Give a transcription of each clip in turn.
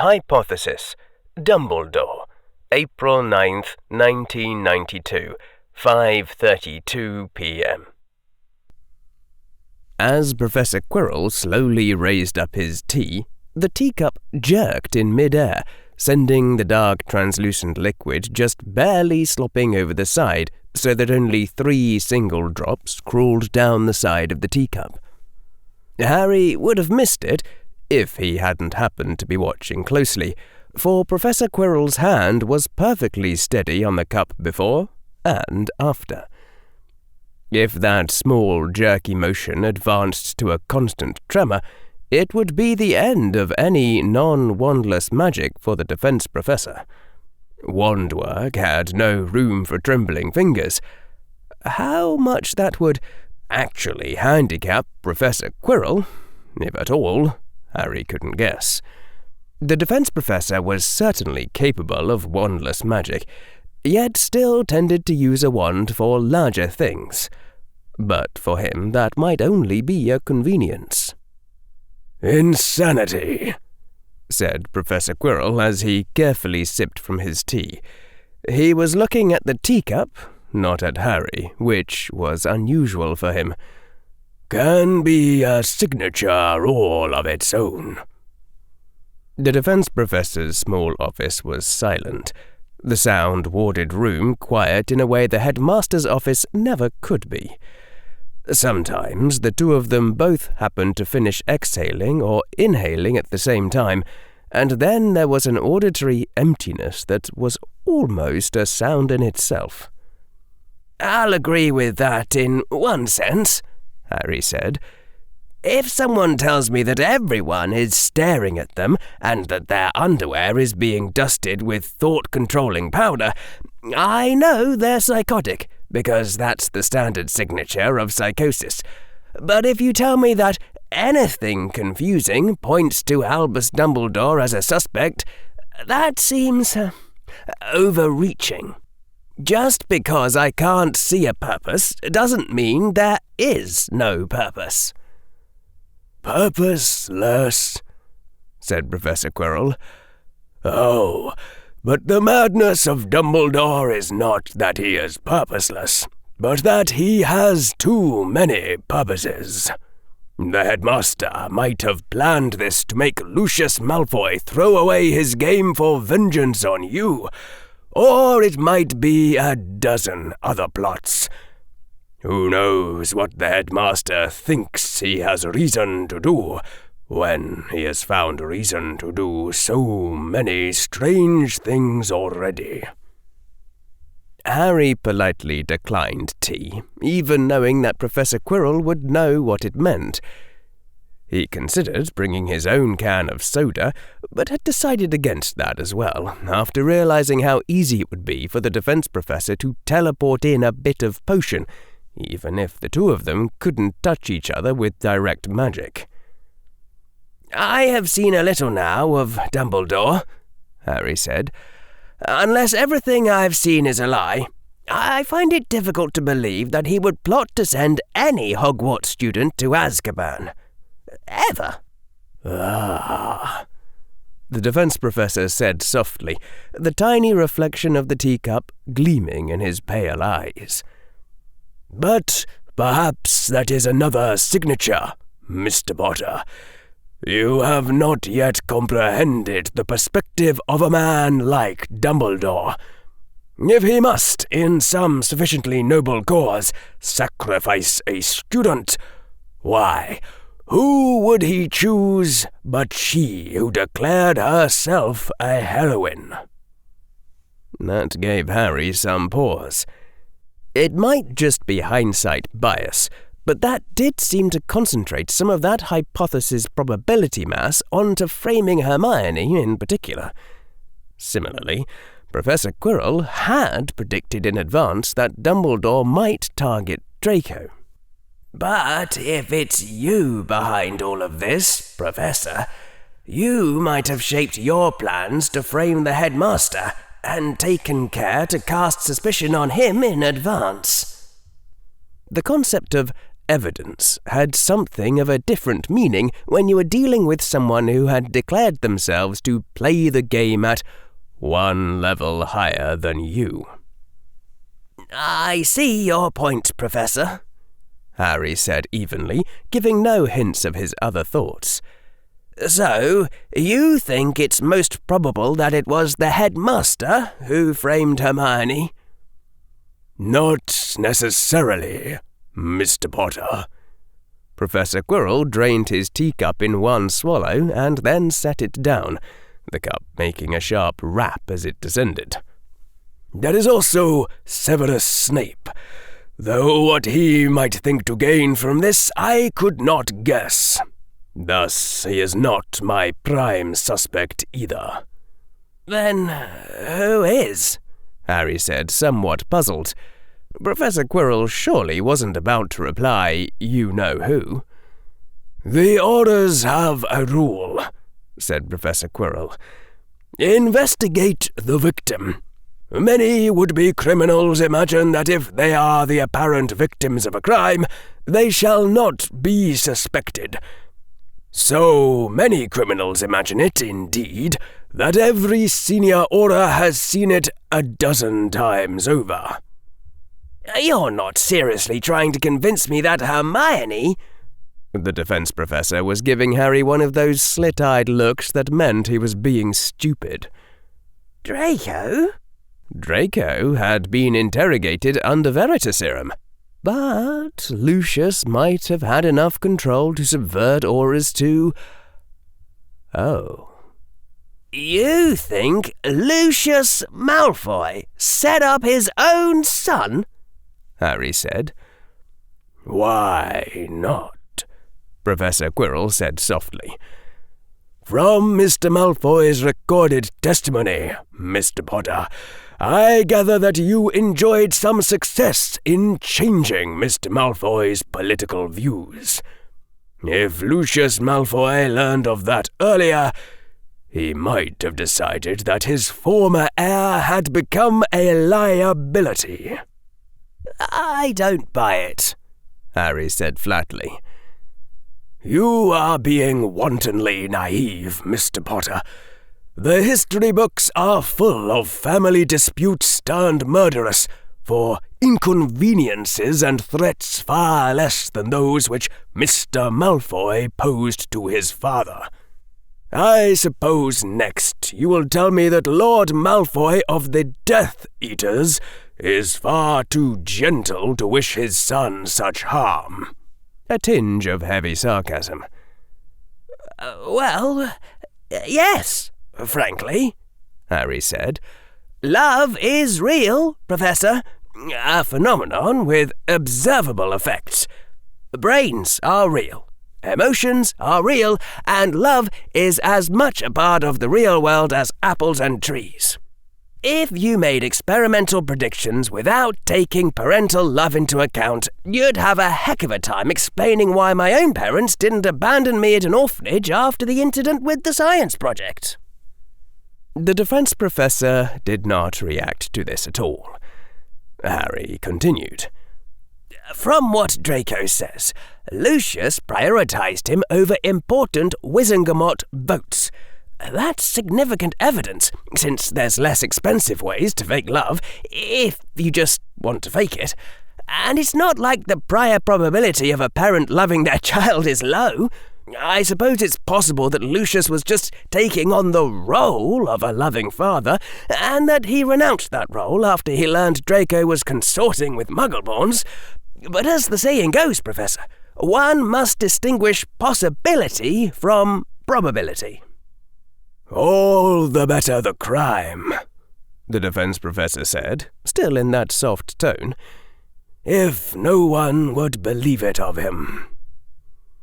Hypothesis: Dumbledore, April 9th, 1992, 5:32 p.m. As Professor Quirrell slowly raised up his tea, the teacup jerked in mid-air, sending the dark translucent liquid just barely slopping over the side so that only 3 single drops crawled down the side of the teacup. Harry would have missed it if he hadn't happened to be watching closely, for Professor Quirrell's hand was perfectly steady on the cup before and after. If that small jerky motion advanced to a constant tremor, it would be the end of any non-wandless magic for the defense professor. Wand work had no room for trembling fingers. How much that would actually handicap Professor Quirrell, if at all, Harry couldn't guess. The defense professor was certainly capable of wandless magic, yet still tended to use a wand for larger things. But for him that might only be a convenience. "Insanity," said Professor Quirrell as he carefully sipped from his tea. He was looking at the teacup, not at Harry, which was unusual for him. "Can be a signature all of its own." The defense professor's small office was silent, the sound-warded room quiet in a way the headmaster's office never could be. Sometimes the two of them both happened to finish exhaling or inhaling at the same time, and then there was an auditory emptiness that was almost a sound in itself. "I'll agree with that in one sense," Harry said. "If someone tells me that everyone is staring at them and that their underwear is being dusted with thought-controlling powder, I know they're psychotic, because that's the standard signature of psychosis. But if you tell me that anything confusing points to Albus Dumbledore as a suspect, that seems overreaching. Just because I can't see a purpose doesn't mean there is no purpose." "Purposeless," said Professor Quirrell. "Oh, but the madness of Dumbledore is not that he is purposeless, but that he has too many purposes. The headmaster might have planned this to make Lucius Malfoy throw away his game for vengeance on you, or it might be a dozen other plots. Who knows what the headmaster thinks he has reason to do, when he has found reason to do so many strange things already." Harry politely declined tea, even knowing that Professor Quirrell would know what it meant. He considered bringing his own can of soda, but had decided against that as well, after realizing how easy it would be for the defense professor to teleport in a bit of potion, even if the two of them couldn't touch each other with direct magic. "I have seen a little now of Dumbledore," Harry said. "Unless everything I've seen is a lie, I find it difficult to believe that he would plot to send any Hogwarts student to Azkaban. Ever." "Ah," the defense professor said softly, the tiny reflection of the teacup gleaming in his pale eyes. "But perhaps that is another signature, Mr. Potter. You have not yet comprehended the perspective of a man like Dumbledore. If he must, in some sufficiently noble cause, sacrifice a student, why, who would he choose but she who declared herself a heroine?" That gave Harry some pause. It might just be hindsight bias, but that did seem to concentrate some of that hypothesis probability mass onto framing Hermione in particular. Similarly, Professor Quirrell had predicted in advance that Dumbledore might target Draco. "But if it's you behind all of this, Professor, you might have shaped your plans to frame the headmaster and taken care to cast suspicion on him in advance." The concept of evidence had something of a different meaning when you were dealing with someone who had declared themselves to play the game at one level higher than you. "I see your point, Professor," Harry said evenly, giving no hints of his other thoughts. "So, you think it's most probable that it was the headmaster who framed Hermione?" "Not necessarily, Mr. Potter." Professor Quirrell drained his teacup in one swallow and then set it down, the cup making a sharp rap as it descended. "There is also Severus Snape, though what he might think to gain from this I could not guess. Thus, he is not my prime suspect either." "Then who is?" Harry said, somewhat puzzled. Professor Quirrell surely wasn't about to reply, "You know who." "The orders have a rule," said Professor Quirrell. "Investigate the victim. Many would-be criminals imagine that if they are the apparent victims of a crime, they shall not be suspected. So many criminals imagine it, indeed, that every senior order has seen it a dozen times over." "You're not seriously trying to convince me that Hermione—" The defense professor was giving Harry one of those slit-eyed looks that meant he was being stupid. "Draco?" Draco had been interrogated under Veritaserum, but Lucius might have had enough control to subvert auras to... Oh. "You think Lucius Malfoy set up his own son?" Harry said. "Why not?" Professor Quirrell said softly. "From Mr. Malfoy's recorded testimony, Mr. Potter, I gather that you enjoyed some success in changing Mr. Malfoy's political views. If Lucius Malfoy learned of that earlier, he might have decided that his former heir had become a liability." "I don't buy it," Harry said flatly. "You are being wantonly naive, Mr. Potter. The history books are full of family disputes turned murderous for inconveniences and threats far less than those which Mr. Malfoy posed to his father. I suppose next you will tell me that Lord Malfoy of the Death Eaters is far too gentle to wish his son such harm." A tinge of heavy sarcasm. "Well, yes, frankly," Harry said. "Love is real, Professor. A phenomenon with observable effects. Brains are real. Emotions are real, and love is as much a part of the real world as apples and trees. If you made experimental predictions without taking parental love into account, you'd have a heck of a time explaining why my own parents didn't abandon me at an orphanage after the incident with the science project." The defense professor did not react to this at all. Harry continued. "From what Draco says, Lucius prioritized him over important Wizengamot votes. That's significant evidence, since there's less expensive ways to fake love, if you just want to fake it. And it's not like the prior probability of a parent loving their child is low. I suppose it's possible that Lucius was just taking on the role of a loving father, and that he renounced that role after he learned Draco was consorting with Muggleborns. But as the saying goes, Professor, one must distinguish possibility from probability." "All the better the crime," the defense professor said, still in that soft tone, "if no one would believe it of him."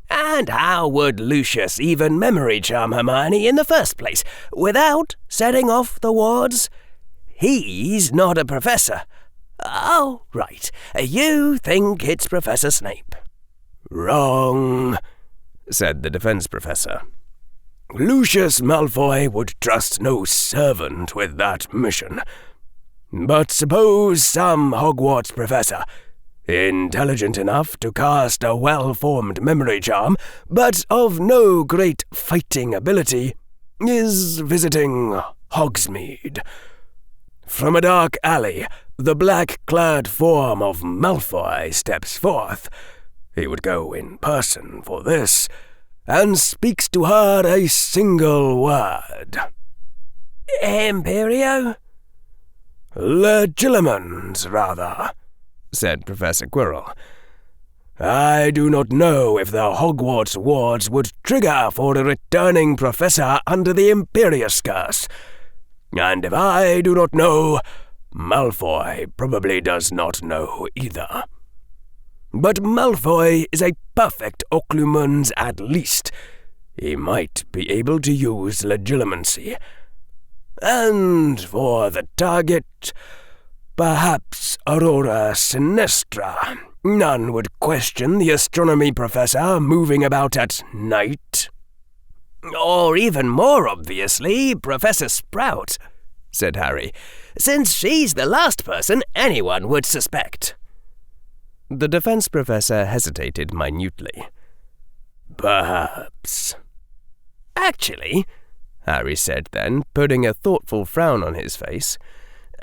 "And how would Lucius even memory charm Hermione in the first place, without setting off the wards? He's not a professor. Oh, right. You think it's Professor Snape." "Wrong," said the defense professor. "Lucius Malfoy would trust no servant with that mission. But suppose some Hogwarts professor, intelligent enough to cast a well-formed memory charm, but of no great fighting ability, is visiting Hogsmeade. From a dark alley, the black-clad form of Malfoy steps forth. He would go in person for this, and speaks to her a single word. Imperio? Legilimens, rather, said Professor Quirrell. I do not know if the Hogwarts wards would trigger for a returning professor under the Imperius curse. And if I do not know, Malfoy probably does not know either. But Malfoy is a perfect occlumens at least. He might be able to use legilimency. And for the target, perhaps Aurora Sinistra. None would question the astronomy professor moving about at night. Or even more obviously, Professor Sprout, said Harry, since she's the last person anyone would suspect. The defense professor hesitated minutely. Perhaps. Actually, Harry said then, putting a thoughtful frown on his face,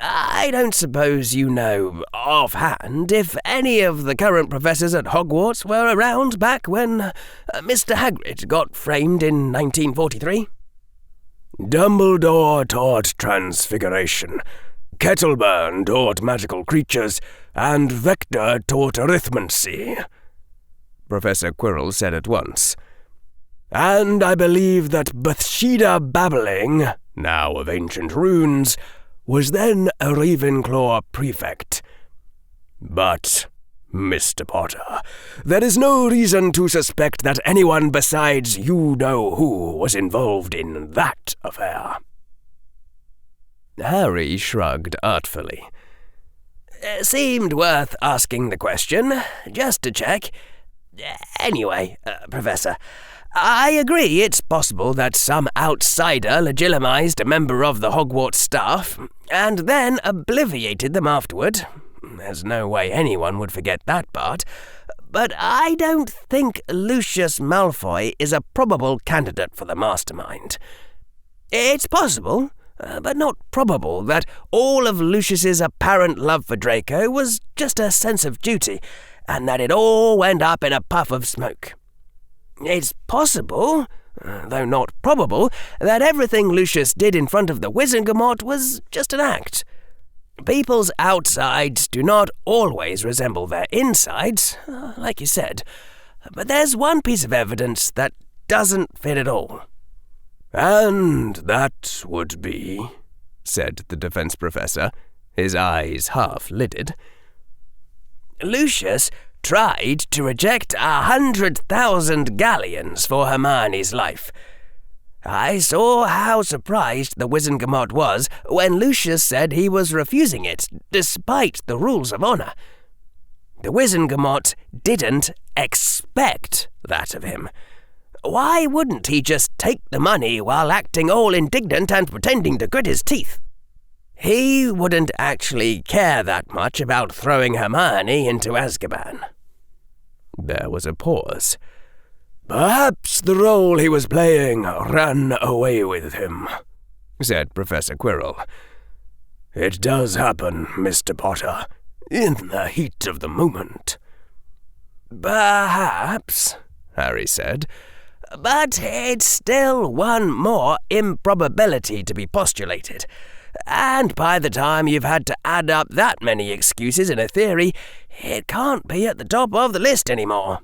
I don't suppose you know offhand if any of the current professors at Hogwarts were around back when Mr. Hagrid got framed in 1943? Dumbledore taught transfiguration, Kettleburn taught magical creatures, and Vector taught arithmancy, Professor Quirrell said at once. And I believe that Bathsheba Babbling, now of ancient runes, was then a Ravenclaw prefect. But, Mr. Potter, there is no reason to suspect that anyone besides you-know-who was involved in that affair. Harry shrugged artfully. Seemed worth asking the question, just to check. Anyway, Professor, I agree it's possible that some outsider legilimized a member of the Hogwarts staff, and then obliviated them afterward. There's no way anyone would forget that part. But I don't think Lucius Malfoy is a probable candidate for the mastermind. It's possible, but not probable, that all of Lucius's apparent love for Draco was just a sense of duty, and that it all went up in a puff of smoke. It's possible, though not probable, that everything Lucius did in front of the Wizengamot was just an act. People's outsides do not always resemble their insides, like you said, but there's one piece of evidence that doesn't fit at all. And that would be, said the defense professor, his eyes half-lidded. Lucius tried to reject 100,000 galleons for Hermione's life. I saw how surprised the Wizengamot was when Lucius said he was refusing it, despite the rules of honor. The Wizengamot didn't expect that of him. Why wouldn't he just take the money while acting all indignant and pretending to grit his teeth? He wouldn't actually care that much about throwing Hermione into Azkaban. There was a pause. Perhaps the role he was playing ran away with him, said Professor Quirrell. It does happen, Mr. Potter, in the heat of the moment. Perhaps, Harry said, but it's still one more improbability to be postulated. And by the time you've had to add up that many excuses in a theory, it can't be at the top of the list anymore.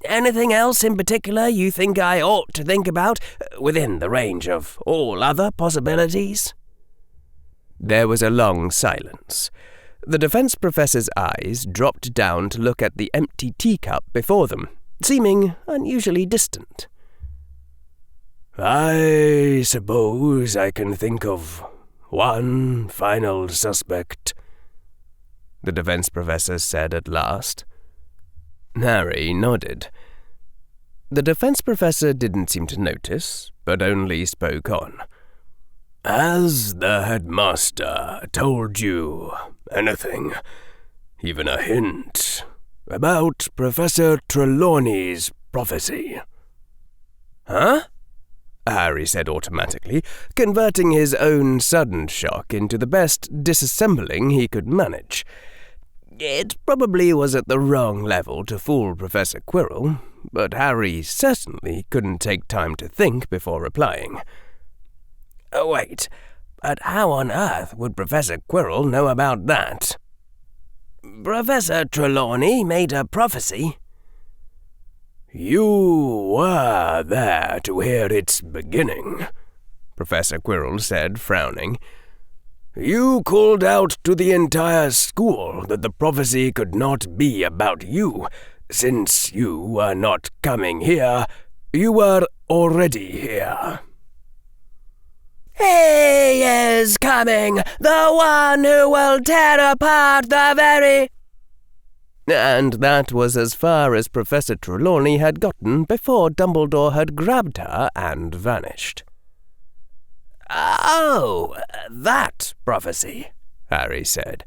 Anything else in particular you think I ought to think about, within the range of all other possibilities? There was a long silence. The defense professor's eyes dropped down to look at the empty teacup before them, seeming unusually distant. I suppose I can think of one final suspect, the defense professor said at last. Harry nodded. The defense professor didn't seem to notice, but only spoke on. Has the headmaster told you anything? even a hint, about Professor Trelawney's prophecy." "Huh?" Harry said automatically, converting his own sudden shock into the best disassembling he could manage. It probably was at the wrong level to fool Professor Quirrell, but Harry certainly couldn't take time to think before replying. "Wait, but how on earth would Professor Quirrell know about that?" "Professor Trelawney made a prophecy." "You were there to hear its beginning," Professor Quirrell said, frowning. "You called out to the entire school that the prophecy could not be about you. Since you were not coming here, you were already here." "He is coming, the one who will tear apart the very—" And that was as far as Professor Trelawney had gotten before Dumbledore had grabbed her and vanished. "Oh, that prophecy," Harry said.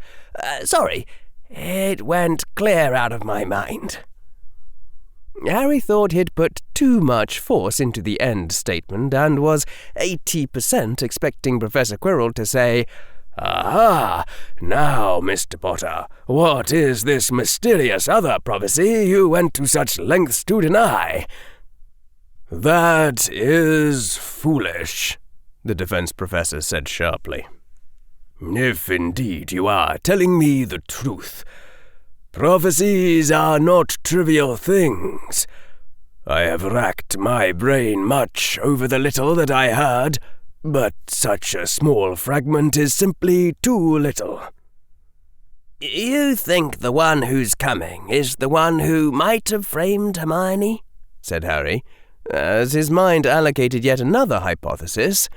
"Sorry, it went clear out of my mind." Harry thought he'd put too much force into the end statement and was 80% expecting Professor Quirrell to say, "Aha! Now, Mr. Potter, what is this mysterious other prophecy you went to such lengths to deny?" "That is foolish," the defense professor said sharply. "If indeed you are telling me the truth, prophecies are not trivial things. I have racked my brain much over the little that I heard, but such a small fragment is simply too little." "You think the one who's coming is the one who might have framed Hermione?" said Harry, as his mind allocated yet another hypothesis.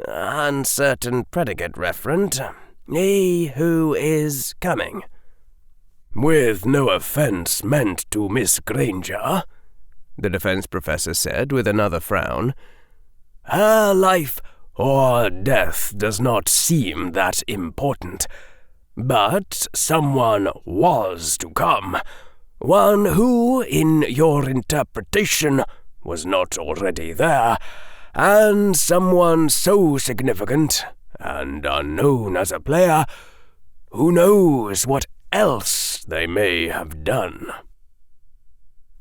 "Uncertain predicate referent. He who is coming." "With no offence meant to Miss Granger," the defense professor said with another frown, "her life or death does not seem that important. But someone was to come, one who, in your interpretation, was not already there, and someone so significant and unknown as a player, who knows what else they may have done."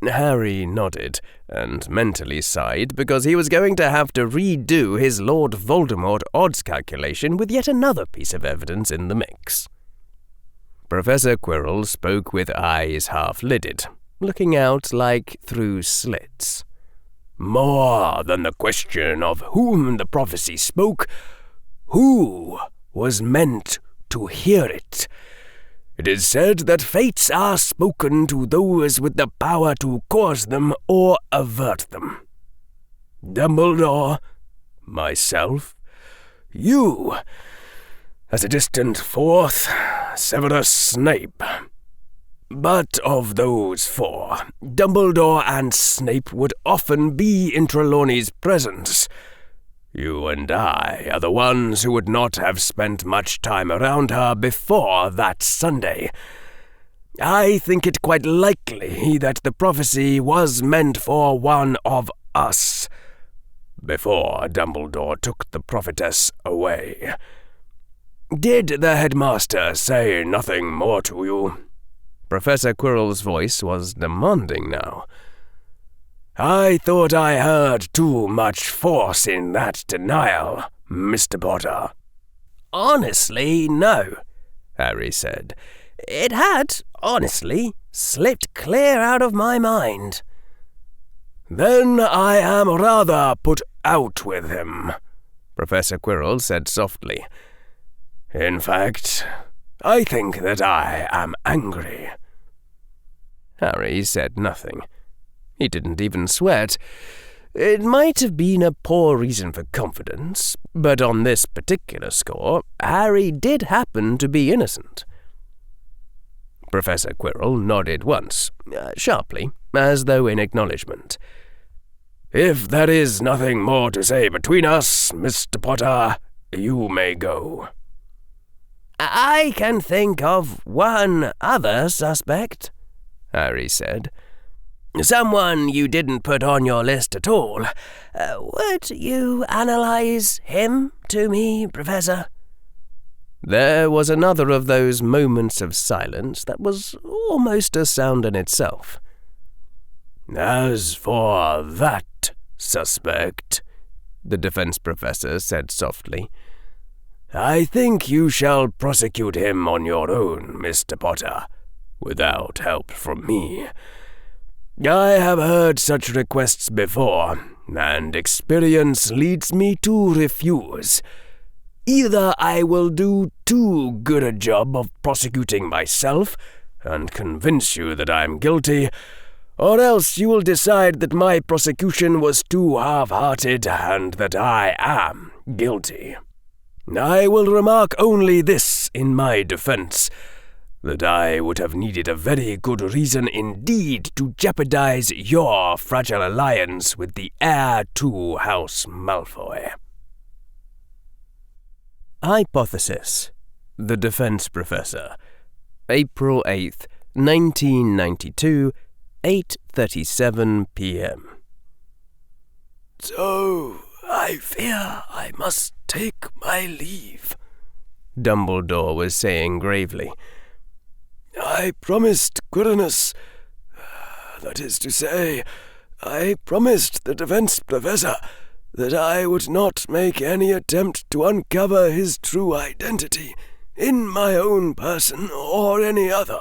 Harry nodded and mentally sighed because he was going to have to redo his Lord Voldemort odds calculation with yet another piece of evidence in the mix. Professor Quirrell spoke with eyes half-lidded, looking out like through slits. "More than the question of whom the prophecy spoke, who was meant to hear it? It is said that fates are spoken to those with the power to cause them or avert them. Dumbledore, myself, you, as a distant fourth, Severus Snape. But of those four, Dumbledore and Snape would often be in Trelawney's presence. You and I are the ones who would not have spent much time around her before that Sunday. I think it quite likely that the prophecy was meant for one of us, before Dumbledore took the prophetess away. Did the headmaster say nothing more to you?" Professor Quirrell's voice was demanding now. "I thought I heard too much force in that denial, Mr. Potter." "Honestly, no," Harry said. "It had, honestly, slipped clear out of my mind." "Then I am rather put out with him," Professor Quirrell said softly. "In fact, I think that I am angry." Harry said nothing. He didn't even sweat. It might have been a poor reason for confidence, but on this particular score, Harry did happen to be innocent. Professor Quirrell nodded once, sharply, as though in acknowledgement. "If there is nothing more to say between us, Mr. Potter, you may go." I can think of one other suspect, Harry said. Someone you didn't put on your list at all. Would you analyze him to me, Professor? There was another of those moments of silence that was almost a sound in itself. As for that suspect, the defense professor said softly, I think you shall prosecute him on your own, Mr. Potter, without help from me. I have heard such requests before, and experience leads me to refuse. Either I will do too good a job of prosecuting myself and convince you that I am guilty, or else you will decide that my prosecution was too half-hearted and that I am guilty. I will remark only this in my defense, that I would have needed a very good reason indeed to jeopardize your fragile alliance with the heir to House Malfoy. Hypothesis. The defense professor. April 8th, 1992, 8:37 p.m. So, I fear I must take my leave, Dumbledore was saying gravely. I promised Quirinus, that is to say, I promised the defense professor that I would not make any attempt to uncover his true identity in my own person or any other.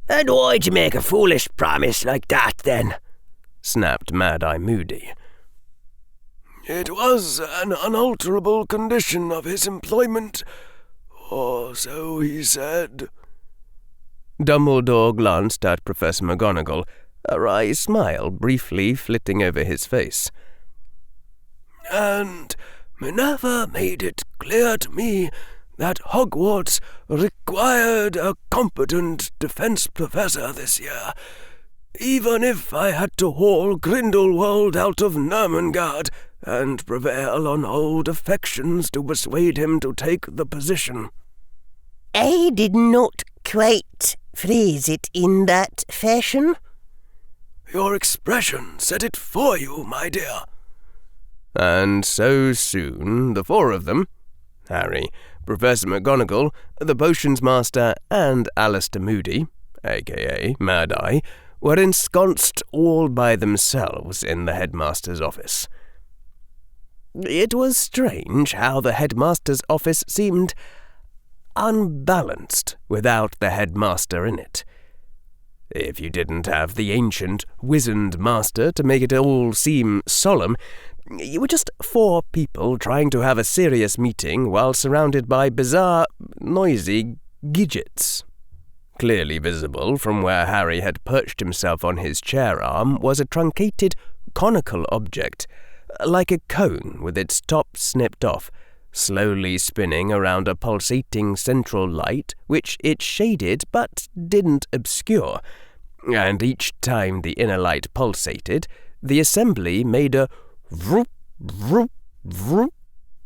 And why'd you make a foolish promise like that, then? Snapped Mad-Eye Moody. It was an unalterable condition of his employment, or so he said. Dumbledore glanced at Professor McGonagall, a wry smile briefly flitting over his face. And Minerva made it clear to me that Hogwarts required a competent defense professor this year, even if I had to haul Grindelwald out of Nurmengard and prevail on old affections to persuade him to take the position. I did not quite phrase it in that fashion. Your expression said it for you, my dear. And so soon the four of them, Harry, Professor McGonagall, the Potions Master, and Alistair Moody, a.k.a. Mad-Eye, were ensconced all by themselves in the headmaster's office. It was strange how the headmaster's office seemed unbalanced without the headmaster in it. If you didn't have the ancient, wizened master to make it all seem solemn, you were just four people trying to have a serious meeting while surrounded by bizarre, noisy gadgets. Clearly visible from where Harry had perched himself on his chair arm was a truncated, conical object, like a cone with its top snipped off, slowly spinning around a pulsating central light which it shaded but didn't obscure, and each time the inner light pulsated, the assembly made a vroop, vroop, vroop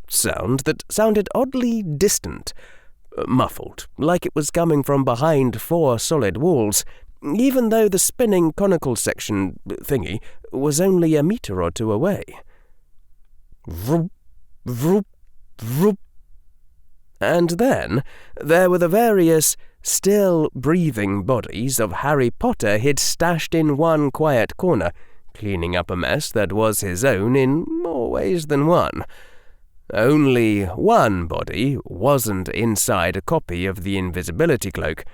sound that sounded oddly distant, muffled, like it was coming from behind four solid walls, even though the spinning conical section thingy was only a meter or two away. Vroop, vroop, vroop. And then there were the various still-breathing bodies of Harry Potter hid stashed in one quiet corner, cleaning up a mess that was his own in more ways than one. Only one body wasn't inside a copy of the invisibility cloak,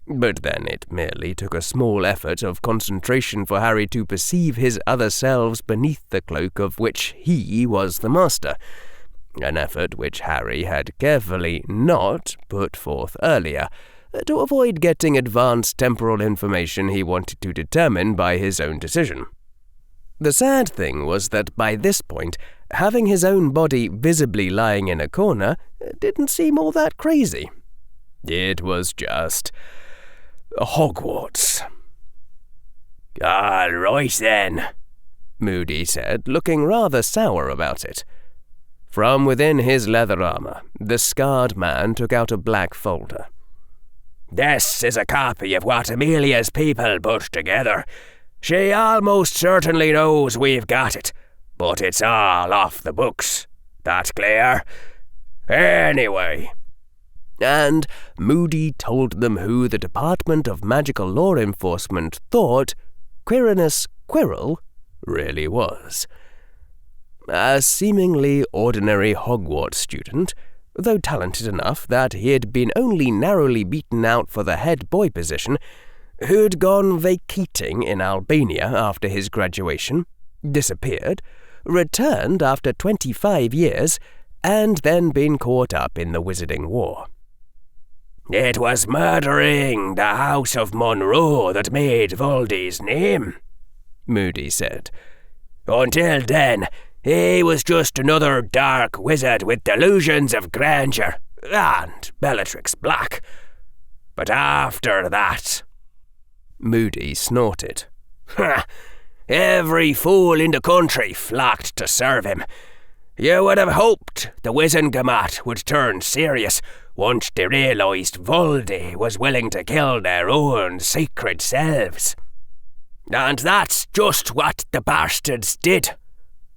but then it merely took a small effort of concentration for Harry to perceive his other selves beneath the cloak of which he was the master, an effort which Harry had carefully not put forth earlier, to avoid getting advanced temporal information he wanted to determine by his own decision. The sad thing was that by this point, having his own body visibly lying in a corner didn't seem all that crazy. It was just Hogwarts. "All right, then," Moody said, looking rather sour about it. From within his leather armor, the scarred man took out a black folder. This is a copy of what Amelia's people put together. She almost certainly knows we've got it, but it's all off the books. That clear? Anyway. And Moody told them who the Department of Magical Law Enforcement thought Quirinus Quirrell really was. A seemingly ordinary Hogwarts student, though talented enough that he had been only narrowly beaten out for the head boy position, who'd gone vacating in Albania after his graduation, disappeared, returned after 25 years, and then been caught up in the Wizarding War. It was murdering the House of Monroe that made Voldy's name, Moody said. Until then, he was just another dark wizard with delusions of grandeur and Bellatrix Black. But after that... Moody snorted. Every fool in the country flocked to serve him. You would have hoped the Wizengamot would turn serious once they realised Voldy was willing to kill their own sacred selves. And that's just what the bastards did.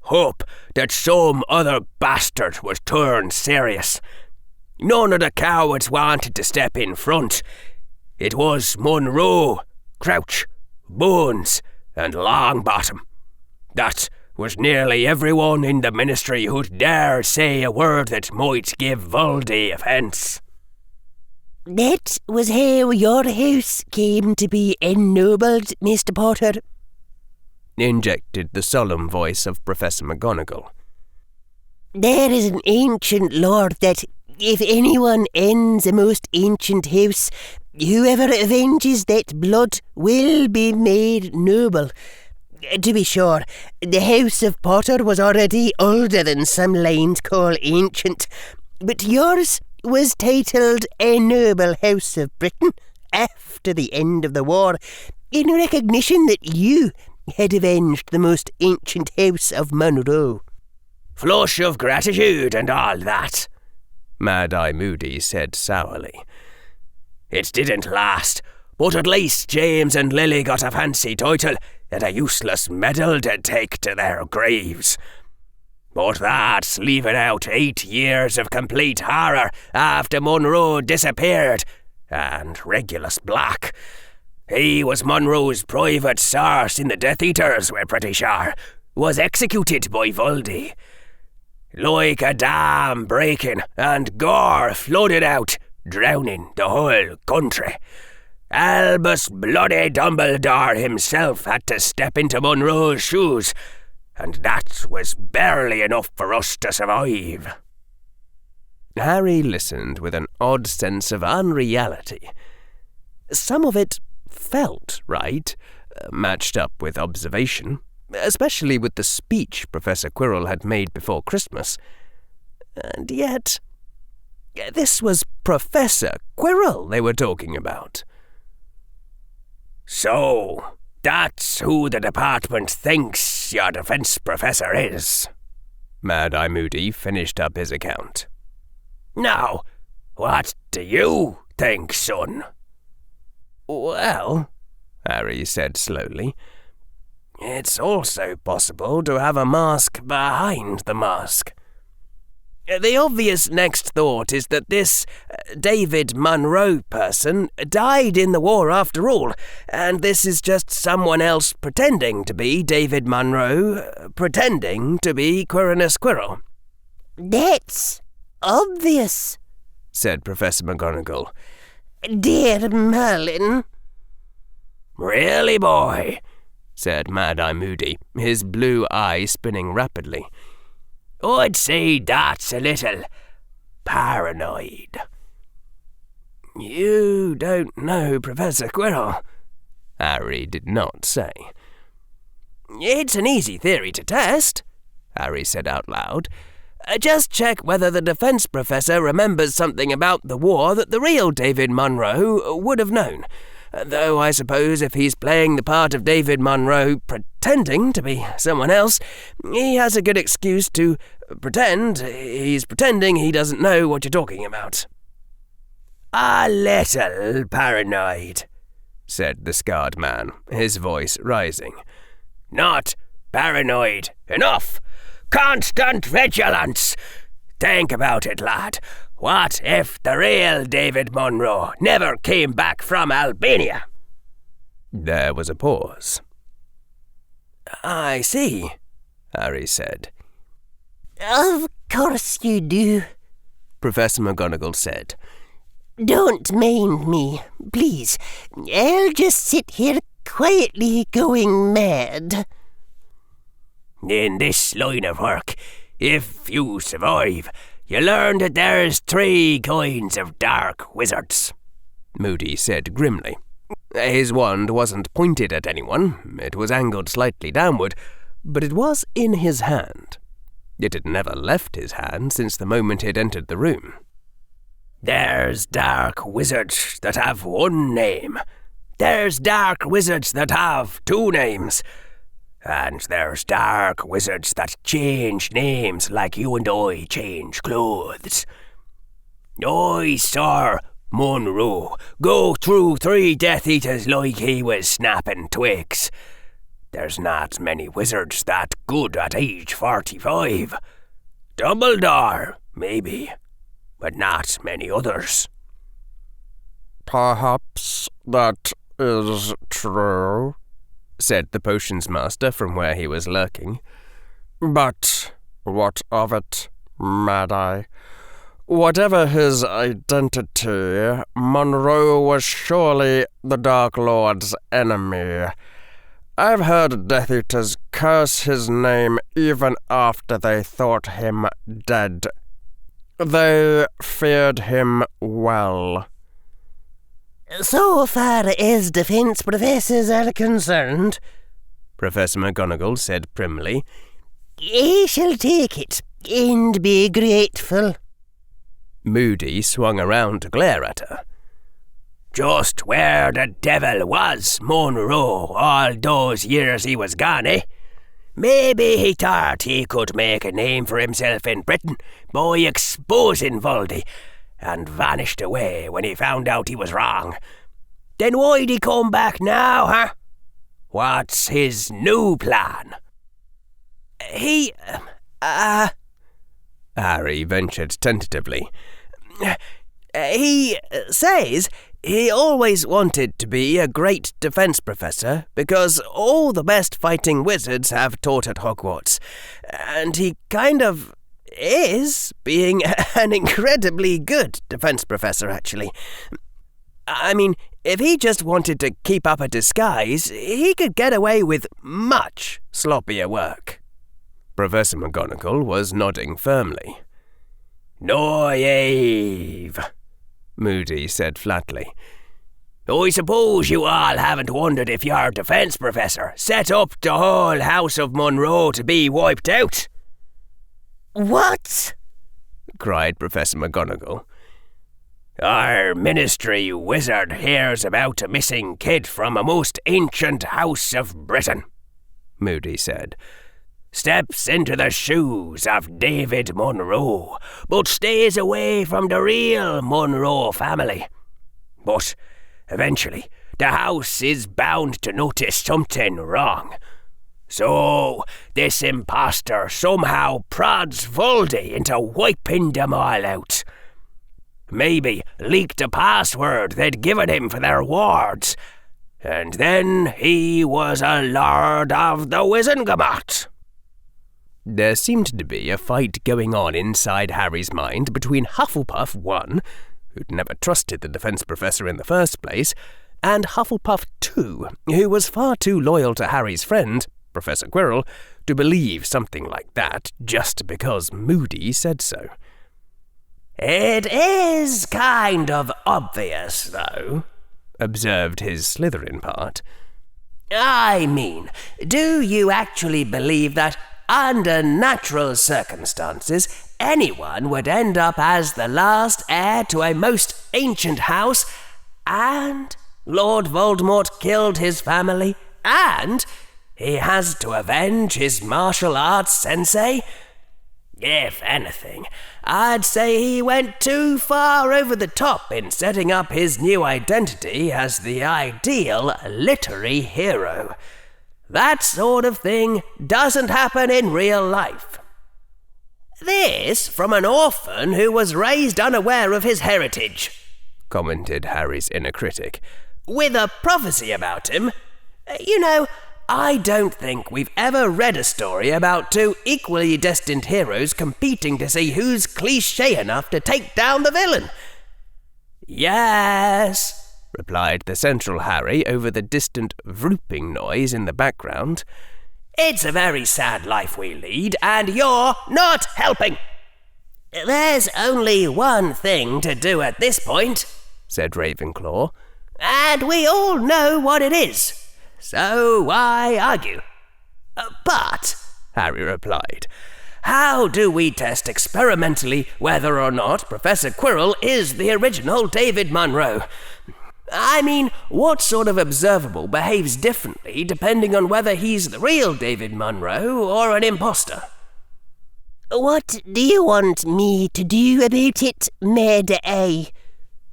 Hope that some other bastard would turn serious. None of the cowards wanted to step in front. It was Monroe, Crouch, Bones, and Longbottom. That was nearly everyone in the ministry who'd dare say a word that might give Voldy offence. That was how your house came to be ennobled, Mr. Potter, injected the solemn voice of Professor McGonagall. There is an ancient law that if anyone ends a most ancient house, whoever avenges that blood will be made noble. To be sure, the House of Potter was already older than some lines call ancient, but yours was titled A Noble House of Britain after the end of the war, in recognition that you had avenged the most ancient house of Monroe. Flush of gratitude and all that, Mad-Eye Moody said sourly. It didn't last, but at least James and Lily got a fancy title and a useless medal to take to their graves. But that's leaving out 8 years of complete horror after Monroe disappeared, and Regulus Black. He was Monroe's private source in the Death Eaters, we're pretty sure, was executed by Voldy. Like a dam breaking, and gore flooded out, drowning the whole country. Albus Bloody Dumbledore himself had to step into Monroe's shoes, and that was barely enough for us to survive. Harry listened with an odd sense of unreality. Some of it felt right, matched up with observation, especially with the speech Professor Quirrell had made before Christmas. And yet, this was Professor Quirrell they were talking about. So, that's who the department thinks your defence professor is. Mad-Eye Moody finished up his account. Now, what do you think, son? Well, Harry said slowly, it's also possible to have a mask behind the mask. The obvious next thought is that this David Monroe person died in the war after all, and this is just someone else pretending to be David Monroe, pretending to be Quirinus Quirrell. That's obvious, said Professor McGonagall. Dear Merlin. Really, boy? Said Mad-Eye Moody, his blue eye spinning rapidly. I'd say that's a little paranoid. You don't know Professor Quirrell, Harry did not say. It's an easy theory to test, Harry said out loud. Just check whether the defense professor remembers something about the war that the real David Monroe would have known. though I suppose if he's playing the part of David Monroe, pretending to be someone else, he has a good excuse to pretend he's pretending he doesn't know what you're talking about." "A little paranoid," said the scarred man, his voice rising. "Not paranoid enough. Constant vigilance. Think about it, lad. What if the real David Monroe never came back from Albania?" There was a pause. "I see," Harry said. Of course you do, Professor McGonagall said. Don't mind me, please. I'll just sit here quietly going mad. "In this line of work, if you survive, you learn that there's 3 kinds of dark wizards," Moody said grimly. His wand wasn't pointed at anyone. It was angled slightly downward, but it was in his hand. It had never left his hand since the moment he'd entered the room. "There's dark wizards that have 1 name. There's dark wizards that have 2 names. And there's dark wizards that change names like you and I change clothes. I saw Monroe go through 3 Death Eaters like he was snapping twigs. There's not many wizards that good at age 45. Dumbledore, maybe, but not many others." "Perhaps that is true," said the potions master from where he was lurking. "But what of it, Mad Eye? Whatever his identity, Monroe was surely the Dark Lord's enemy. I've heard Death Eaters curse his name even after they thought him dead. They feared him well." So far as defence professors are concerned, Professor McGonagall said primly, I shall take it and be grateful. Moody swung around to glare at her. "Just where the devil was Monroe all those years he was gone, eh? Maybe he thought he could make a name for himself in Britain by exposing Voldy, and vanished away when he found out he was wrong. Then why'd he come back now, huh? What's his new plan?" Harry ventured tentatively. He says he always wanted to be a great defense professor because all the best fighting wizards have taught at Hogwarts, and he kind of is being an incredibly good defense professor, actually. I mean, if he just wanted to keep up a disguise, he could get away with much sloppier work. Professor McGonagall was nodding firmly. "Naive," Moody said flatly. "I suppose you all haven't wondered if your defence professor set up the whole House of Monroe to be wiped out?" What? cried Professor McGonagall. "Our ministry wizard hears about a missing kid from a most ancient house of Britain," Moody said. "Steps into the shoes of David Monroe, but stays away from the real Monroe family. But eventually, the house is bound to notice something wrong. So, this imposter somehow prods Voldy into wiping them all out. Maybe leaked a password they'd given him for their wards, and then he was a Lord of the Wizengamot." There seemed to be a fight going on inside Harry's mind between Hufflepuff 1, who'd never trusted the defense professor in the first place, and Hufflepuff 2, who was far too loyal to Harry's friend, Professor Quirrell, to believe something like that just because Moody said so. "It is kind of obvious, though," observed his Slytherin part. "I mean, do you actually believe that under natural circumstances anyone would end up as the last heir to a most ancient house and Lord Voldemort killed his family, and he has to avenge his martial arts sensei. If anything, I'd say he went too far over the top in setting up his new identity as the ideal literary hero. That sort of thing doesn't happen in real life. This from an orphan who was raised unaware of his heritage, commented Harry's inner critic, with a prophecy about him. You know, I don't think we've ever read a story about two equally destined heroes competing to see who's cliché enough to take down the villain. Yes, replied the central Harry over the distant vrooping noise in the background. It's a very sad life we lead, and you're not helping. There's only one thing to do at this point, said Ravenclaw, and we all know what it is. So why argue? But, Harry replied, how do we test experimentally whether or not Professor Quirrell is the original David Munro? I mean, what sort of observable behaves differently depending on whether he's the real David Munro or an imposter? What do you want me to do about it, Mad Eye?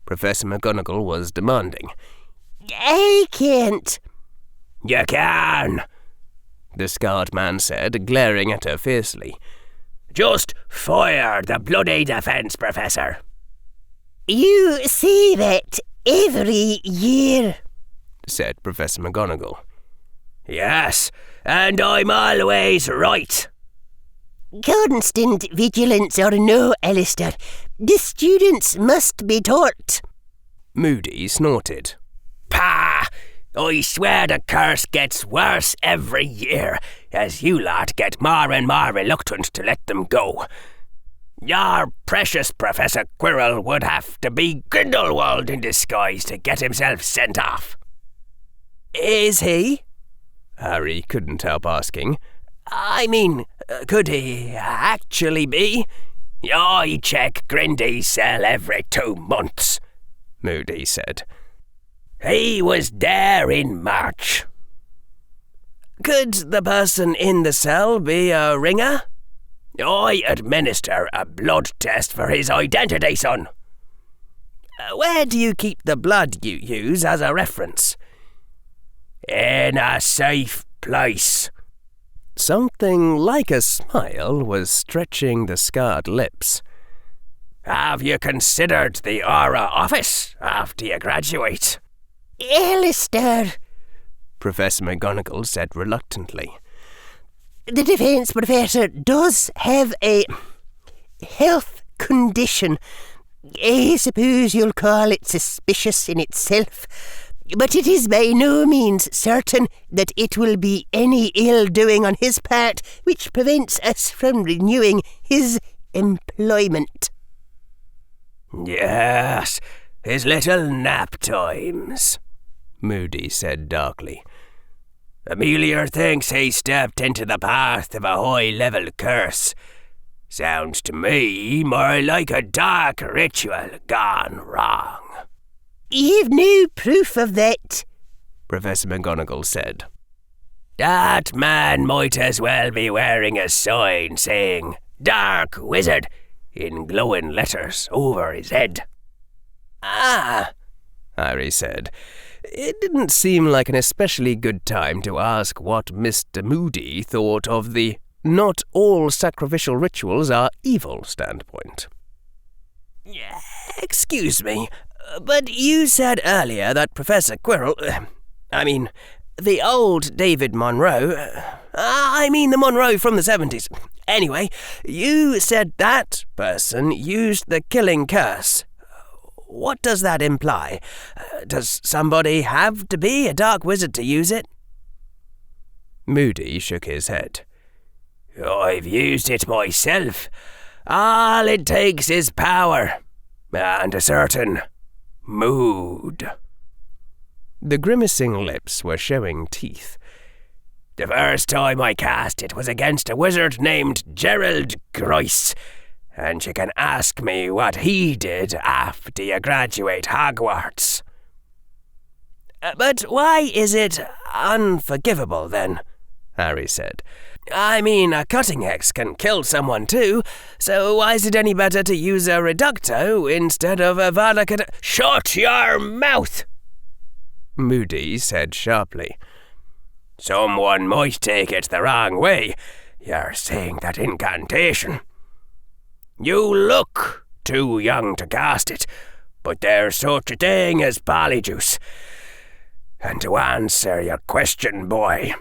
Professor McGonagall was demanding. I can't. You can, the scarred man said, glaring at her fiercely. Just fire the bloody defence, Professor. You say that every year, said Professor McGonagall. Yes, and I'm always right. Constant vigilance or no, Alistair. The students must be taught. Moody snorted. Pah! I swear the curse gets worse every year, as you lot get more and more reluctant to let them go. Your precious Professor Quirrell would have to be Grindelwald in disguise to get himself sent off. Is he? Harry couldn't help asking. I mean, could he actually be? I check Grindy's cell every 2 months, Moody said. He was there in March. Could the person in the cell be a ringer? I administer a blood test for his identity, son. Where do you keep the blood you use as a reference? In a safe place. Something like a smile was stretching the scarred lips. Have you considered the Aura office after you graduate? Alistair, Professor McGonagall said reluctantly. The defence professor does have a health condition. I suppose you'll call it suspicious in itself, but it is by no means certain that it will be any ill-doing on his part which prevents us from renewing his employment. Yes, his little nap times, Moody said darkly. Amelia thinks he stepped into the path of a high-level curse. Sounds to me more like a dark ritual gone wrong. You've no proof of that, Professor McGonagall said. That man might as well be wearing a sign saying, Dark Wizard, in glowing letters over his head. Ah, Harry said. It didn't seem like an especially good time to ask what Mr. Moody thought of the not all sacrificial rituals are evil standpoint. Excuse me, but you said earlier that Professor Quirrell, the old David Munro, the Munro from the 70s. Anyway, you said that person used the killing curse. What does that imply? Does somebody have to be a dark wizard to use it? Moody shook his head. I've used it myself. All it takes is power and a certain mood. The grimacing lips were showing teeth. The first time I cast it was against a wizard named Gerald Grice, and you can ask me what he did after you graduate Hogwarts. But why is it unforgivable, then? Harry said. I mean, a cutting hex can kill someone too, so why is it any better to use a reducto instead of a Avada Kedavra? Shut your mouth! Moody said sharply. Someone might take it the wrong way. You're saying that incantation. You look too young to cast it, but there's such a thing as polyjuice. And to answer your question, boy,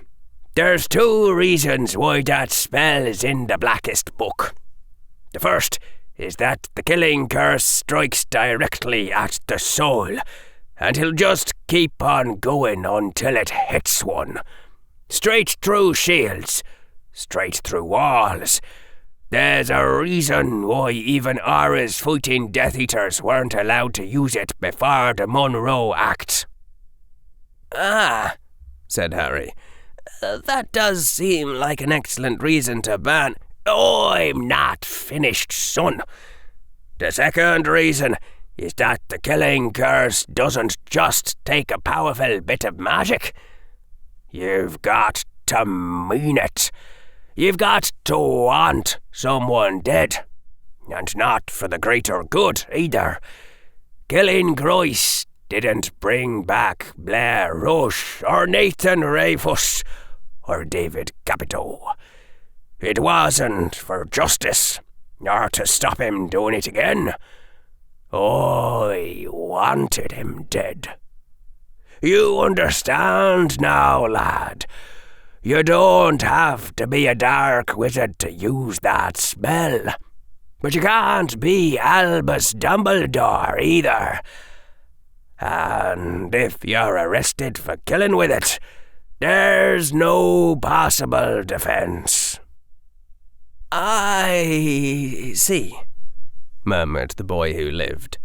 there's 2 reasons why that spell is in the Blackest Book. The first is that the killing curse strikes directly at the soul, and he'll just keep on going until it hits one. Straight through shields, straight through walls. There's a reason why even Aura's fighting Death Eaters weren't allowed to use it before the Monroe Act. Ah, said Harry. That does seem like an excellent reason to ban... I'm not finished, son. The second reason is that the killing curse doesn't just take a powerful bit of magic. You've got to mean it. You've got to want someone dead. And not for the greater good, either. Killing Grice didn't bring back Blair Rush or Nathan Rayfuss or David Capito. It wasn't for justice, or to stop him doing it again. I wanted him dead. You understand now, lad. You don't have to be a dark wizard to use that spell. But you can't be Albus Dumbledore either. And if you're arrested for killing with it, there's no possible defense. I see, murmured the boy who lived.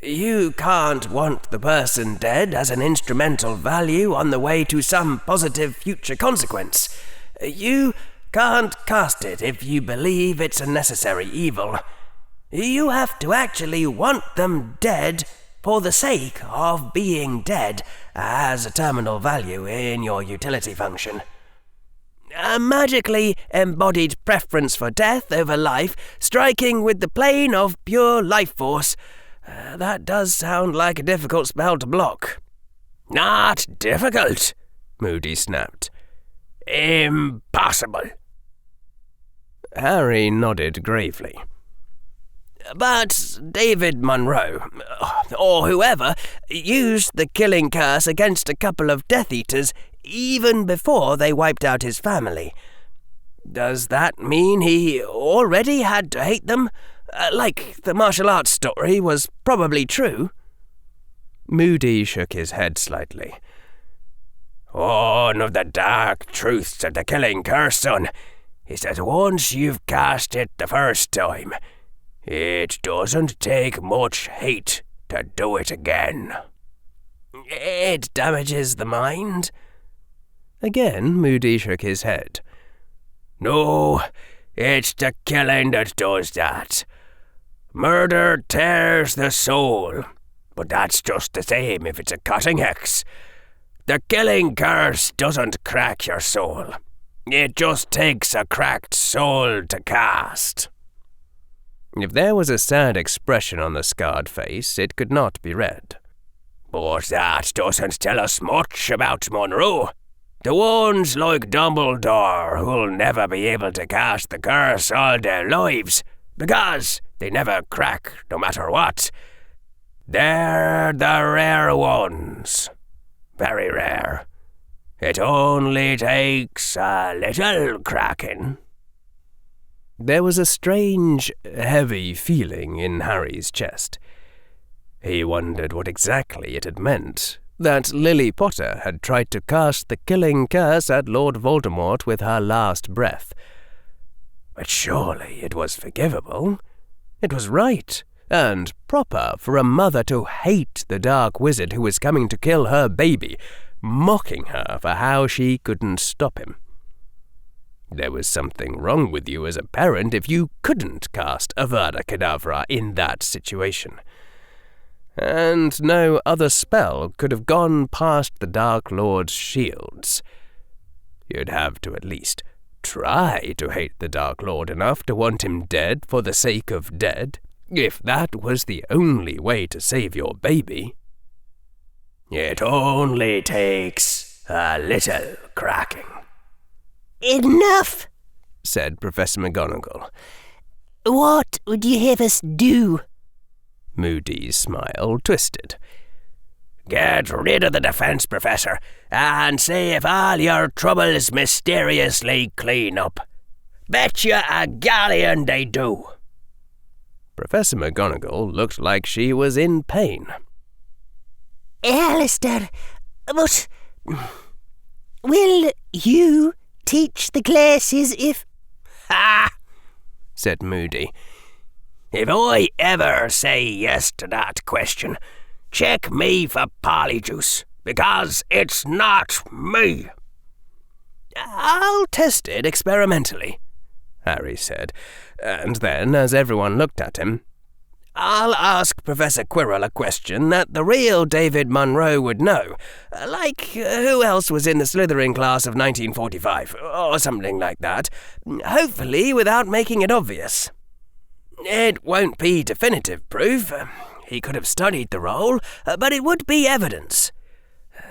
You can't want the person dead as an instrumental value on the way to some positive future consequence. You can't cast it if you believe it's a necessary evil. You have to actually want them dead for the sake of being dead as a terminal value in your utility function. A magically embodied preference for death over life, striking with the plane of pure life force. That does sound like a difficult spell to block. Not difficult, Moody snapped. Impossible. Harry nodded gravely. But David Monroe, or whoever, used the killing curse against a couple of Death Eaters even before they wiped out his family. Does that mean he already had to hate them? Like the martial arts story was probably true? Moody shook his head slightly. One of the dark truths of the killing curse, son, is that once you've cast it the first time, it doesn't take much hate to do it again. It damages the mind? Again, Moody shook his head. No, it's the killing that does that. Murder tears the soul, but that's just the same if it's a cutting hex. The killing curse doesn't crack your soul. It just takes a cracked soul to cast. If there was a sad expression on the scarred face, it could not be read. But that doesn't tell us much about Monroe. The ones like Dumbledore who'll never be able to cast the curse all their lives, because they never crack no matter what. They're the rare ones. Very rare. It only takes a little cracking. There was a strange, heavy feeling in Harry's chest. He wondered what exactly it had meant, that Lily Potter had tried to cast the killing curse at Lord Voldemort with her last breath. But surely it was forgivable. It was right and proper for a mother to hate the dark wizard who was coming to kill her baby, mocking her for how she couldn't stop him. There was something wrong with you as a parent if you couldn't cast Avada Kedavra in that situation. and no other spell could have gone past the Dark Lord's shields. You'd have to at least try to hate the Dark Lord enough to want him dead for the sake of dead, if that was the only way to save your baby. It only takes a little cracking. Enough, said Professor McGonagall. What would you have us do? Moody's smile twisted. Get rid of the defense, Professor, and see if all your troubles mysteriously clean up. Bet you a galleon they do. Professor McGonagall looked like she was in pain. Alistair, but will you teach the classes if... Ha! said Moody. If I ever say yes to that question, check me for polyjuice, because it's not me. I'll test it experimentally, Harry said, and then, as everyone looked at him, I'll ask Professor Quirrell a question that the real David Munro would know, like who else was in the Slytherin class of 1945, or something like that, hopefully without making it obvious. It won't be definitive proof. He could have studied the role, but it would be evidence.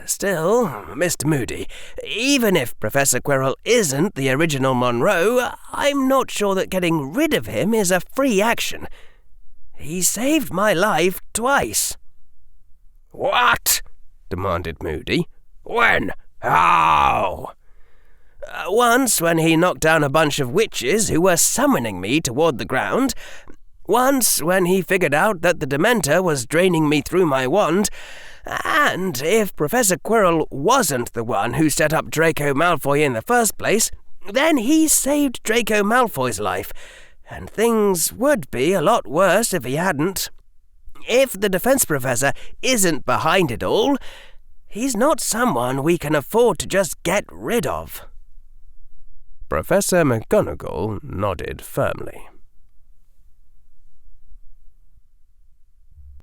Still, Mr. Moody, even if Professor Quirrell isn't the original Munro, I'm not sure that getting rid of him is a free action. He saved my life twice. What? demanded Moody. When? How? Once when he knocked down a bunch of witches who were summoning me toward the ground. Once when he figured out that the Dementor was draining me through my wand. And if Professor Quirrell wasn't the one who set up Draco Malfoy in the first place, then he saved Draco Malfoy's life. And things would be a lot worse if he hadn't. If the defense professor isn't behind it all, he's not someone we can afford to just get rid of. Professor McGonagall nodded firmly.